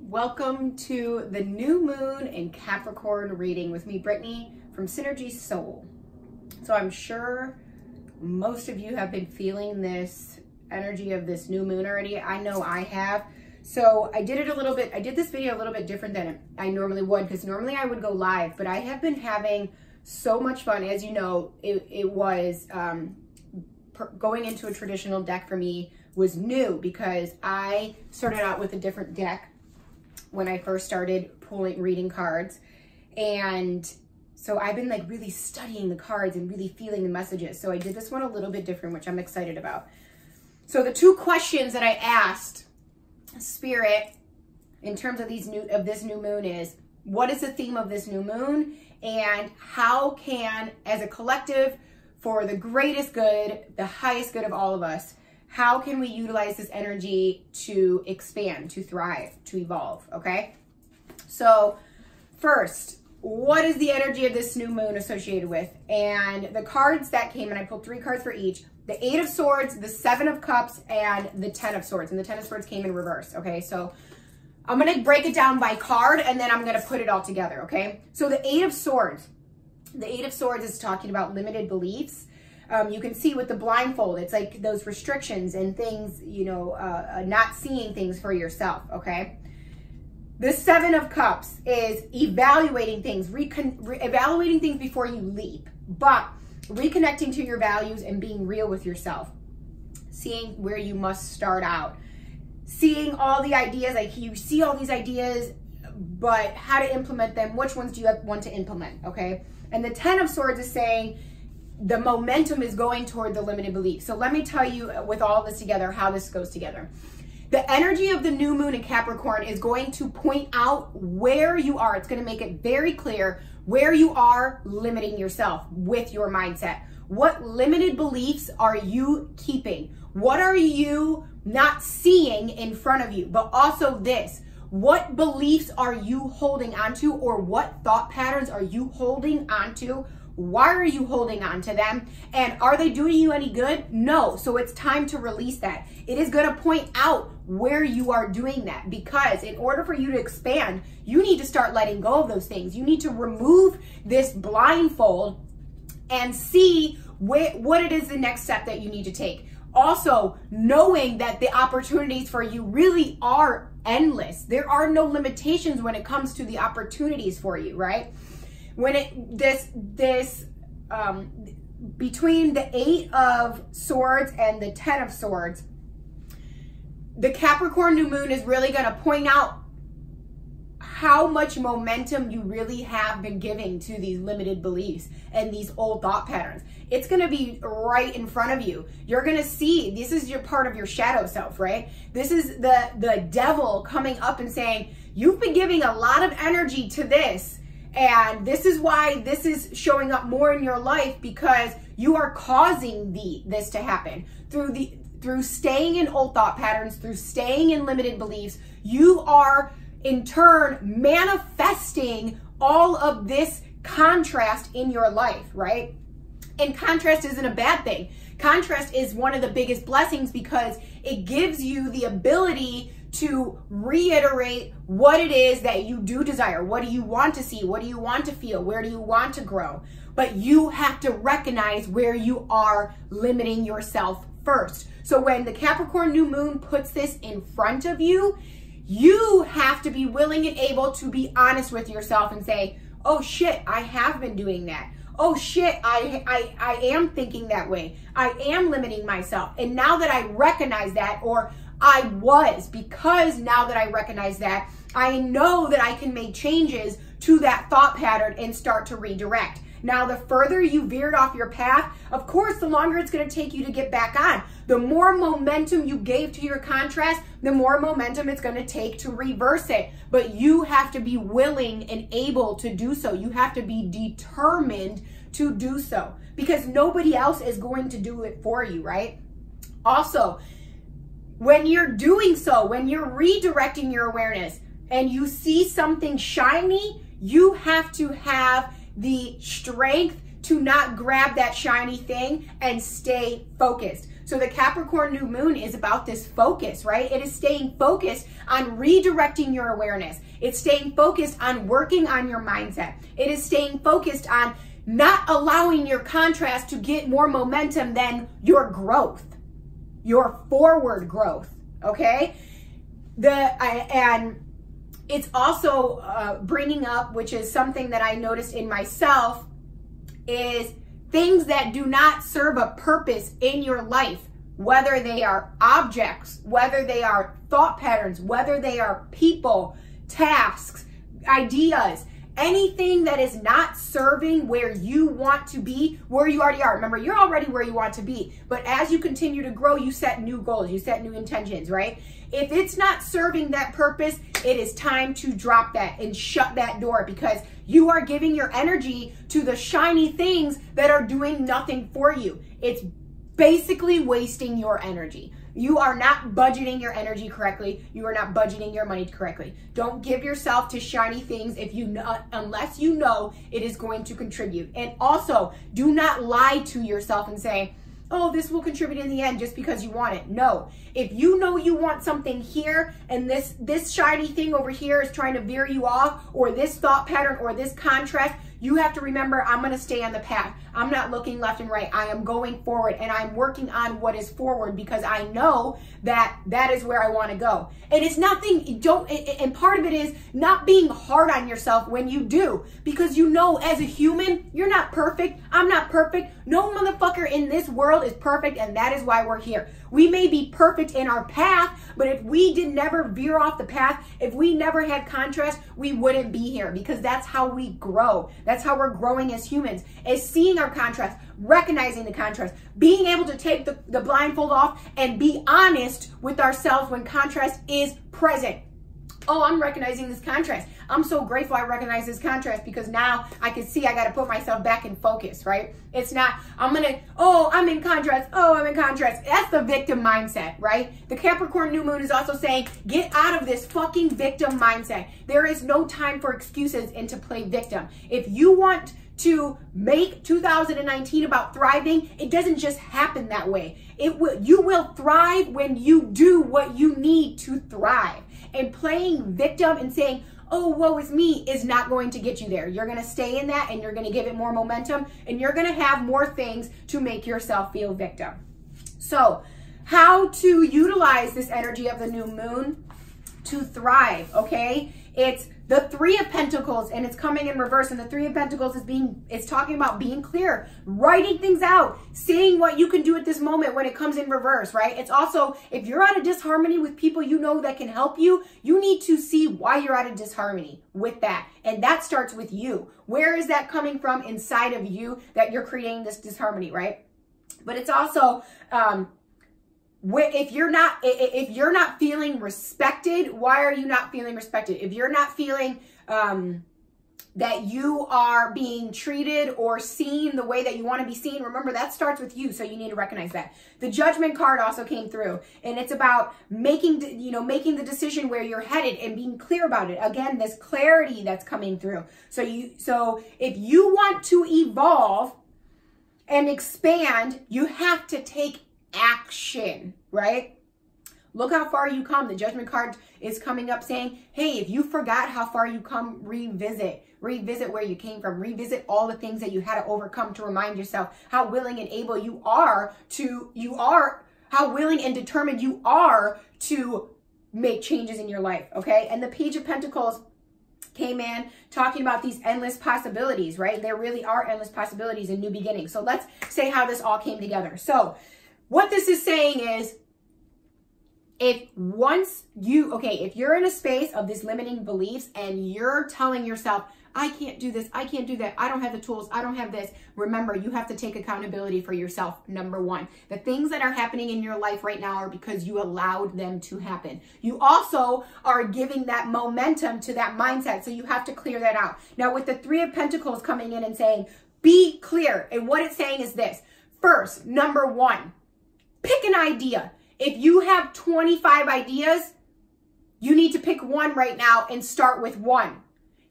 Welcome to the new moon in Capricorn reading with me, Brittany, from Synergy Soul. So I'm sure most of you have been feeling this energy of this new moon already. I know I have. So I did this video a little bit different than I normally would, because normally I would go live, but I have been having so much fun. As you know, it was going into a traditional deck for me was new, because I started out with a different deck when I first started reading cards. And so I've been like really studying the cards and really feeling the messages. So I did this one a little bit different, which I'm excited about. So the two questions that I asked Spirit in terms of this new moon is, what is the theme of this new moon? And how can, as a collective, for the greatest good, the highest good of all of us, how can we utilize this energy to expand, to thrive, to evolve, okay? So first, what is the energy of this new moon associated with? And the cards that came, and I pulled 3 cards for each, the 8 of Swords, the 7 of Cups, and the 10 of Swords. And the 10 of Swords came in reverse, okay? So I'm gonna break it down by card, and then I'm gonna put it all together, okay? So the 8 of Swords. The 8 of Swords is talking about limited beliefs. You can see with the blindfold, it's like those restrictions and things, you know, not seeing things for yourself, okay? The 7 of Cups is evaluating things, evaluating things before you leap, but reconnecting to your values and being real with yourself, seeing where you must start out, seeing all the ideas, like you see all these ideas, but how to implement them, which ones do you want to implement, okay? And the 10 of Swords is saying, the momentum is going toward the limited belief. So let me tell you with all this together, how this goes together. The energy of the new moon in Capricorn is going to point out where you are. It's going to make it very clear where you are limiting yourself with your mindset. What limited beliefs are you keeping? What are you not seeing in front of you? But also this, what beliefs are you holding onto, or what thought patterns are you holding onto? Why are you holding on to them? And are they doing you any good? No. So it's time to release that. It is going to point out where you are doing that, because in order for you to expand, you need to start letting go of those things. You need to remove this blindfold and see what it is the next step that you need to take. Also, knowing that the opportunities for you really are endless. There are no limitations when it comes to the opportunities for you, right? When between the 8 of Swords and the 10 of Swords, the Capricorn new moon is really going to point out how much momentum you really have been giving to these limited beliefs and these old thought patterns. It's going to be right in front of you. You're going to see, this is your part of your shadow self, right? This is the devil coming up and saying, you've been giving a lot of energy to this, and this is why this is showing up more in your life, because you are causing this to happen through staying in old thought patterns, through staying in limited beliefs. You are in turn manifesting all of this contrast in your life, right? And contrast isn't a bad thing. Contrast is one of the biggest blessings, because it gives you the ability to reiterate what it is that you do desire. What do you want to see? What do you want to feel? Where do you want to grow? But you have to recognize where you are limiting yourself first. So when the Capricorn new moon puts this in front of you, you have to be willing and able to be honest with yourself and say, oh shit, I have been doing that. Oh shit, I am thinking that way. I am limiting myself. And now that I recognize that, or because now that I recognize that, I know that I can make changes to that thought pattern and start to redirect. Now, the further you veered off your path, of course, the longer it's going to take you to get back on. The more momentum you gave to your contrast, the more momentum it's going to take to reverse it. But you have to be willing and able to do so. You have to be determined to do so, because nobody else is going to do it for you, right? Also, when you're doing so, when you're redirecting your awareness and you see something shiny, you have to have the strength to not grab that shiny thing and stay focused. So the Capricorn new moon is about this focus, right? It is staying focused on redirecting your awareness. It's staying focused on working on your mindset. It is staying focused on not allowing your contrast to get more momentum than your growth, your forward growth, okay? And it's also bringing up, which is something that I noticed in myself, is things that do not serve a purpose in your life, whether they are objects, whether they are thought patterns, whether they are people, tasks, ideas, anything that is not serving where you want to be, where you already are. Remember, you're already where you want to be. But as you continue to grow, you set new goals, you set new intentions, right? If it's not serving that purpose, it is time to drop that and shut that door, because you are giving your energy to the shiny things that are doing nothing for you. It's basically wasting your energy. You are not budgeting your energy correctly. You are not budgeting your money correctly. Don't give yourself to shiny things unless you know it is going to contribute. And also, do not lie to yourself and say, oh, this will contribute in the end just because you want it. No. If you know you want something here and this shiny thing over here is trying to veer you off, or this thought pattern or this contrast, you have to remember, I'm going to stay on the path. I'm not looking left and right. I am going forward, and I'm working on what is forward, because I know that that is where I want to go. And it's nothing, and part of it is not being hard on yourself when you do, because you know, as a human, you're not perfect. I'm not perfect. No motherfucker in this world is perfect, and that is why we're here. We may be perfect in our path, but if we did never veer off the path, if we never had contrast, we wouldn't be here, because that's how we grow. That's how we're growing as humans, is seeing our contrast, recognizing the contrast, being able to take the blindfold off and be honest with ourselves when contrast is present. Oh, I'm recognizing this contrast. I'm so grateful I recognize this contrast, because now I can see I got to put myself back in focus, right? It's not, I'm in contrast. Oh, I'm in contrast. That's the victim mindset, right? The Capricorn new moon is also saying, get out of this fucking victim mindset. There is no time for excuses and to play victim. If you want to make 2019 about thriving, it doesn't just happen that way. You will thrive when you do what you need to thrive. And playing victim and saying, oh, woe is me, is not going to get you there. You're going to stay in that, and you're going to give it more momentum, and you're going to have more things to make yourself feel victim. So how to utilize this energy of the new moon to thrive, okay? It's the Three of Pentacles, and it's coming in reverse. And the Three of Pentacles is talking about being clear, writing things out, seeing what you can do at this moment when it comes in reverse, right? It's also, if you're out of disharmony with people you know that can help you, you need to see why you're out of disharmony with that. And that starts with you. Where is that coming from inside of you that you're creating this disharmony, right? But it's also, if you're not feeling respected, why are you not feeling respected? If you're not feeling that you are being treated or seen the way that you want to be seen, remember, that starts with you. So you need to recognize that. The Judgment card also came through, and it's about making the decision where you're headed and being clear about it. Again, this clarity that's coming through. So if you want to evolve and expand, you have to take action, right? Look how far you come. The Judgment card is coming up saying, hey, if you forgot how far you come, revisit where you came from, revisit all the things that you had to overcome to remind yourself how willing and able how willing and determined you are to make changes in your life, okay? And the Page of Pentacles came in talking about these endless possibilities, right? There really are endless possibilities and new beginnings. So let's say how this all came together. So what this is saying is, if you're in a space of these limiting beliefs and you're telling yourself, I can't do this, I can't do that, I don't have the tools, I don't have this, remember, you have to take accountability for yourself, number one. The things that are happening in your life right now are because you allowed them to happen. You also are giving that momentum to that mindset, so you have to clear that out. Now, with the Three of Pentacles coming in and saying, be clear, and what it's saying is this. First, number one, pick an idea. If you have 25 ideas, you need to pick one right now and start with one.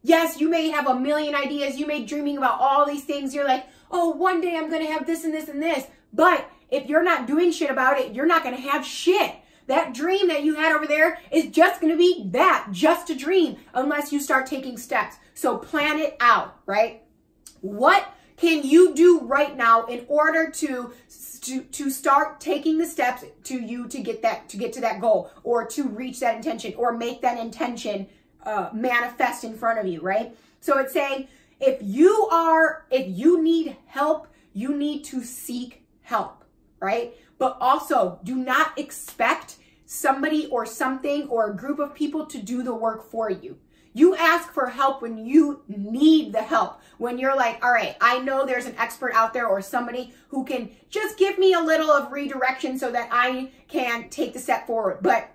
Yes, you may have a million ideas. You may be dreaming about all these things. You're like, oh, one day I'm going to have this and this and this. But if you're not doing shit about it, you're not going to have shit. That dream that you had over there is just going to be that, just a dream, unless you start taking steps. So plan it out, right? What can you do right now in order to start taking the steps to get to that goal, or to reach that intention, or make that intention manifest in front of you, right? So it's saying if you need help, you need to seek help, right? But also do not expect somebody or something or a group of people to do the work for you. You ask for help when you need the help. When you're like, all right, I know there's an expert out there or somebody who can just give me a little of redirection so that I can take the step forward. But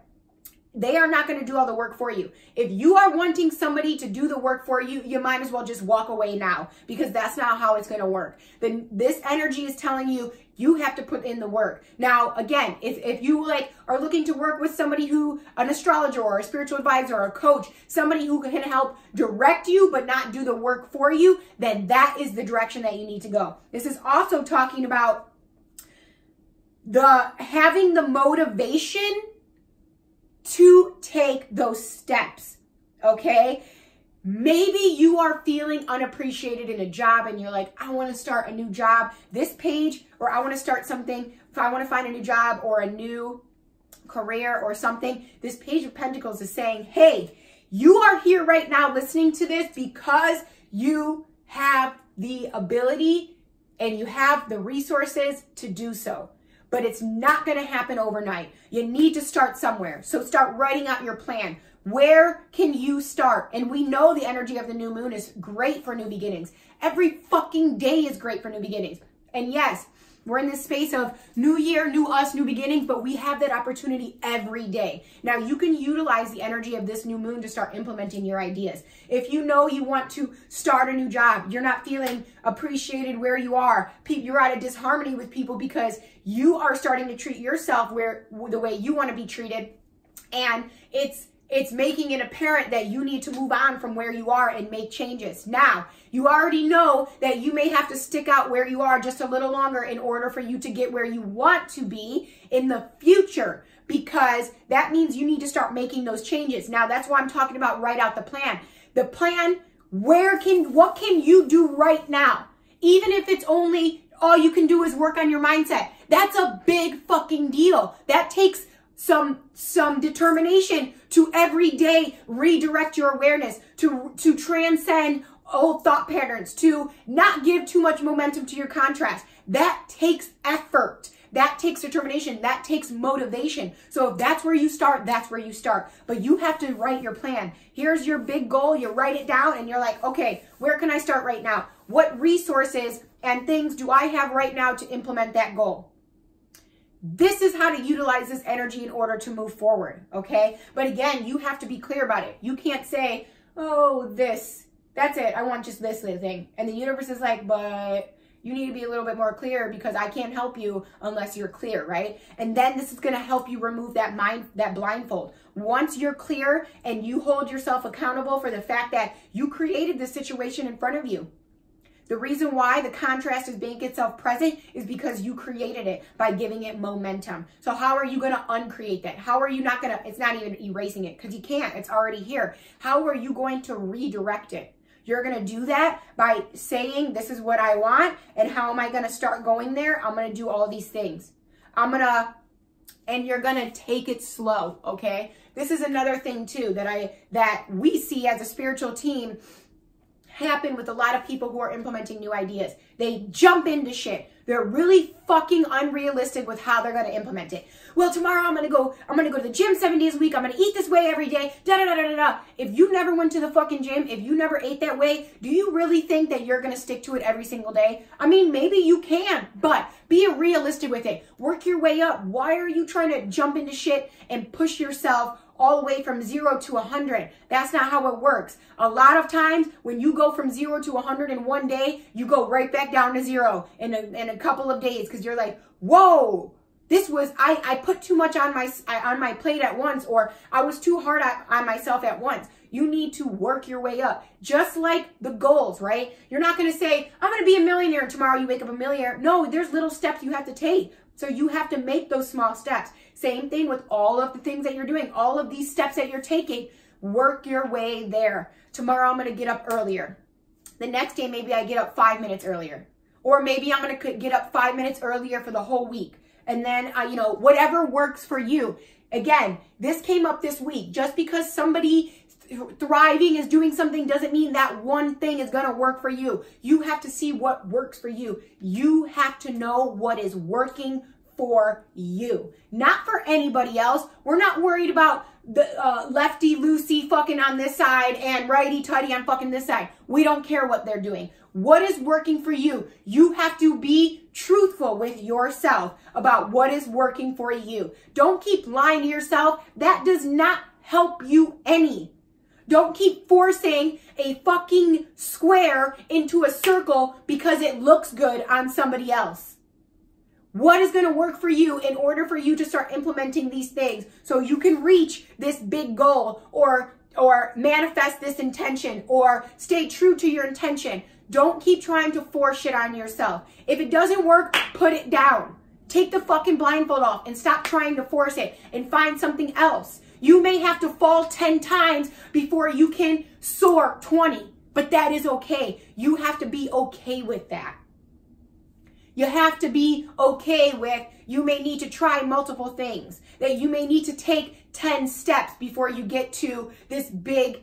they are not going to do all the work for you. If you are wanting somebody to do the work for you, you might as well just walk away now, because that's not how it's going to work. Then this energy is telling you, you have to put in the work. Now, again, if you are looking to work with somebody an astrologer or a spiritual advisor or a coach, somebody who can help direct you but not do the work for you, then that is the direction that you need to go. This is also talking about having the motivation to take those steps, okay? Maybe you are feeling unappreciated in a job and you're like, I want to start a new job. This page, or I want to start something, if I want to find a new job or a new career or something, this Page of Pentacles is saying, hey, you are here right now listening to this because you have the ability and you have the resources to do so. But it's not going to happen overnight. You need to start somewhere. So start writing out your plan. Where can you start? And we know the energy of the new moon is great for new beginnings. Every fucking day is great for new beginnings. And yes, we're in this space of new year, new us, new beginnings, but we have that opportunity every day. Now you can utilize the energy of this new moon to start implementing your ideas. If you know you want to start a new job, you're not feeling appreciated where you are, you're out of disharmony with people because you are starting to treat yourself the way you want to be treated, and it's making it apparent that you need to move on from where you are and make changes. Now, you already know that you may have to stick out where you are just a little longer in order for you to get where you want to be in the future, because that means you need to start making those changes. Now, that's why I'm talking about write out the plan. The plan, what can you do right now? Even if it's only all you can do is work on your mindset. That's a big fucking deal. That takes some determination to every day redirect your awareness, to transcend old thought patterns, to not give too much momentum to your contrast. That takes effort. That takes determination. That takes motivation. So if that's where you start, that's where you start. But you have to write your plan. Here's your big goal. You write it down and you're like, okay, where can I start right now? What resources and things do I have right now to implement that goal? This is how to utilize this energy in order to move forward, okay? But again, you have to be clear about it. You can't say, oh, that's it. I want just this thing. And the universe is like, but you need to be a little bit more clear because I can't help you unless you're clear, right? And then this is going to help you remove that blindfold. Once you're clear and you hold yourself accountable for the fact that you created this situation in front of you. The reason why the contrast is making itself present is because you created it by giving it momentum. So how are you going to uncreate that? How are you not going to, it's not even erasing it because you can't, it's already here. How are you going to redirect it? You're going to do that by saying, this is what I want, and how am I going to start going there? I'm going to do all these things. And you're going to take it slow, okay? This is another thing too that we see as a spiritual team happen with a lot of people who are implementing new ideas. They jump into shit. They're really fucking unrealistic with how they're going to implement it. Well, tomorrow I'm going to go to the gym 7 days a week. I'm going to eat this way every day. If you never went to the fucking gym, if you never ate that way, do you really think that you're going to stick to it every single day? I mean, maybe you can, but be realistic with it. Work your way up. Why are you trying to jump into shit and push yourself all the way from 0 to 100. That's not how it works. A lot of times when you go from 0 to 100 in one day, you go right back down to 0 in a couple of days because you're like, whoa, I put too much on my plate at once, or I was too hard on myself at once. You need to work your way up. Just like the goals, right? You're not going to say, I'm going to be a millionaire, and tomorrow you wake up a millionaire. No, there's little steps you have to take. So you have to make those small steps. Same thing with all of the things that you're doing, all of these steps that you're taking. Work your way there. Tomorrow I'm going to get up earlier. The next day, maybe I get up 5 minutes earlier. Or maybe I'm going to get up 5 minutes earlier for the whole week. And then, whatever works for you. Again, this came up this week. Just because somebody thriving is doing something doesn't mean that one thing is going to work for you. You have to see what works for you. You have to know what is working for you, not for anybody else. We're not worried about the lefty loosey fucking on this side and righty tighty on fucking this side. We don't care what they're doing. What is working for you? You have to be truthful with yourself about what is working for you. Don't keep lying to yourself. That does not help you any. Don't keep forcing a fucking square into a circle because it looks good on somebody else. What is going to work for you in order for you to start implementing these things so you can reach this big goal or manifest this intention or stay true to your intention? Don't keep trying to force shit on yourself. If it doesn't work, put it down. Take the fucking blindfold off and stop trying to force it and find something else. You may have to fall 10 times before you can soar 20, but that is okay. You have to be okay with that. You have to be okay with, you may need to try multiple things, that you may need to take 10 steps before you get to this big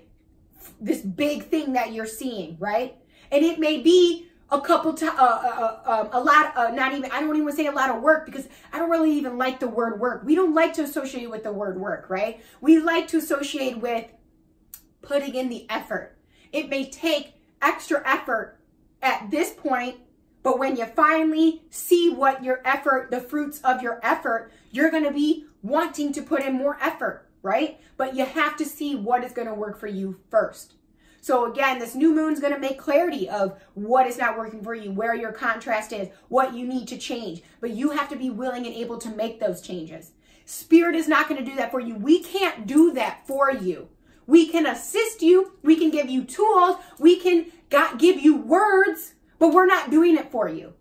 thing that you're seeing, right? And it may be a couple a lot, not even, I don't even say a lot of work, because I don't really even like the word work. We don't like to associate with the word work, right? We like to associate with putting in the effort. It may take extra effort at this point, but when you finally see what your effort, the fruits of your effort, you're going to be wanting to put in more effort, right? But you have to see what is going to work for you first. So again, this new moon is going to make clarity of what is not working for you, where your contrast is, what you need to change. But you have to be willing and able to make those changes. Spirit is not going to do that for you. We can't do that for you. We can assist you. We can give you tools. We can give you words, but we're not doing it for you.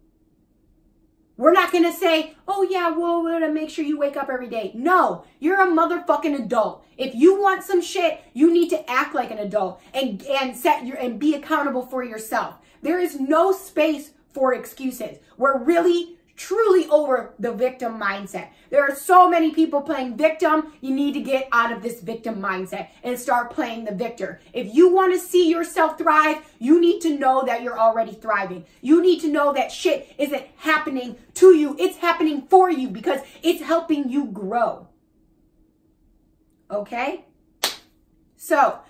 We're not going to say, oh yeah, well, we're going to make sure you wake up every day. No, you're a motherfucking adult. If you want some shit, you need to act like an adult and be accountable for yourself. There is no space for excuses. We're really, truly over the victim mindset. There are so many people playing victim. You need to get out of this victim mindset and start playing the victor. If you want to see yourself thrive, you need to know that you're already thriving. You need to know that shit isn't happening to you. It's happening for you because it's helping you grow. Okay? So,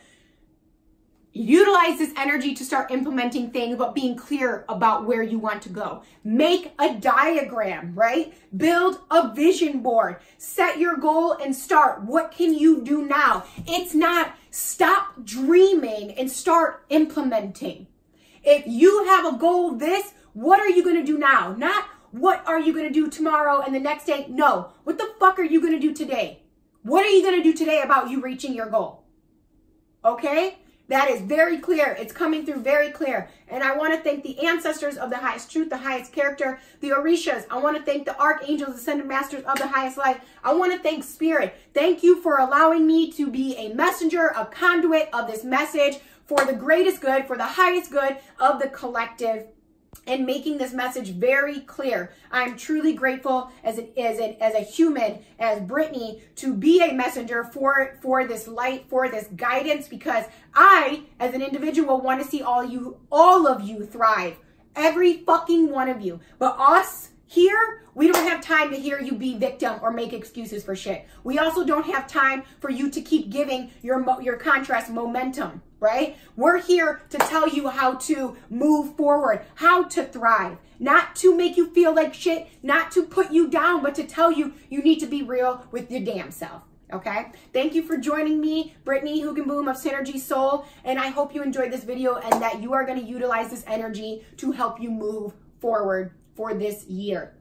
utilize this energy to start implementing things, but being clear about where you want to go. Make a diagram, right? Build a vision board. Set your goal and start. What can you do now? It's not stop dreaming and start implementing. If you have a goal what are you going to do now? Not what are you going to do tomorrow and the next day? No. What the fuck are you going to do today? What are you going to do today about you reaching your goal? Okay? That is very clear. It's coming through very clear. And I want to thank the ancestors of the highest truth, the highest character, the Orishas. I want to thank the archangels, ascended masters of the highest light. I want to thank Spirit. Thank you for allowing me to be a messenger, a conduit of this message for the greatest good, for the highest good of the collective, and making this message very clear. I'm truly grateful as a human, as Brittany, to be a messenger for this light, for this guidance, because I, as an individual, want to see all of you thrive. Every fucking one of you. But us here, we don't have time to hear you be victim or make excuses for shit. We also don't have time for you to keep giving your contrast momentum, right? We're here to tell you how to move forward, how to thrive, not to make you feel like shit, not to put you down, but to tell you you need to be real with your damn self. Okay? Thank you for joining me, Brittany Hugenboom of Synergy Soul, and I hope you enjoyed this video and that you are going to utilize this energy to help you move forward for this year.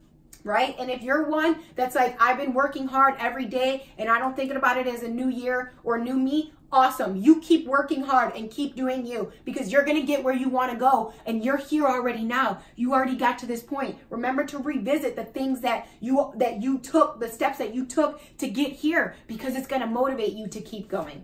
right? And if you're one that's like, I've been working hard every day and I don't think about it as a new year or new me, awesome. You keep working hard and keep doing you, because you're going to get where you want to go, and you're here already now. You already got to this point. Remember to revisit the things that you took, the steps that you took to get here, because it's going to motivate you to keep going.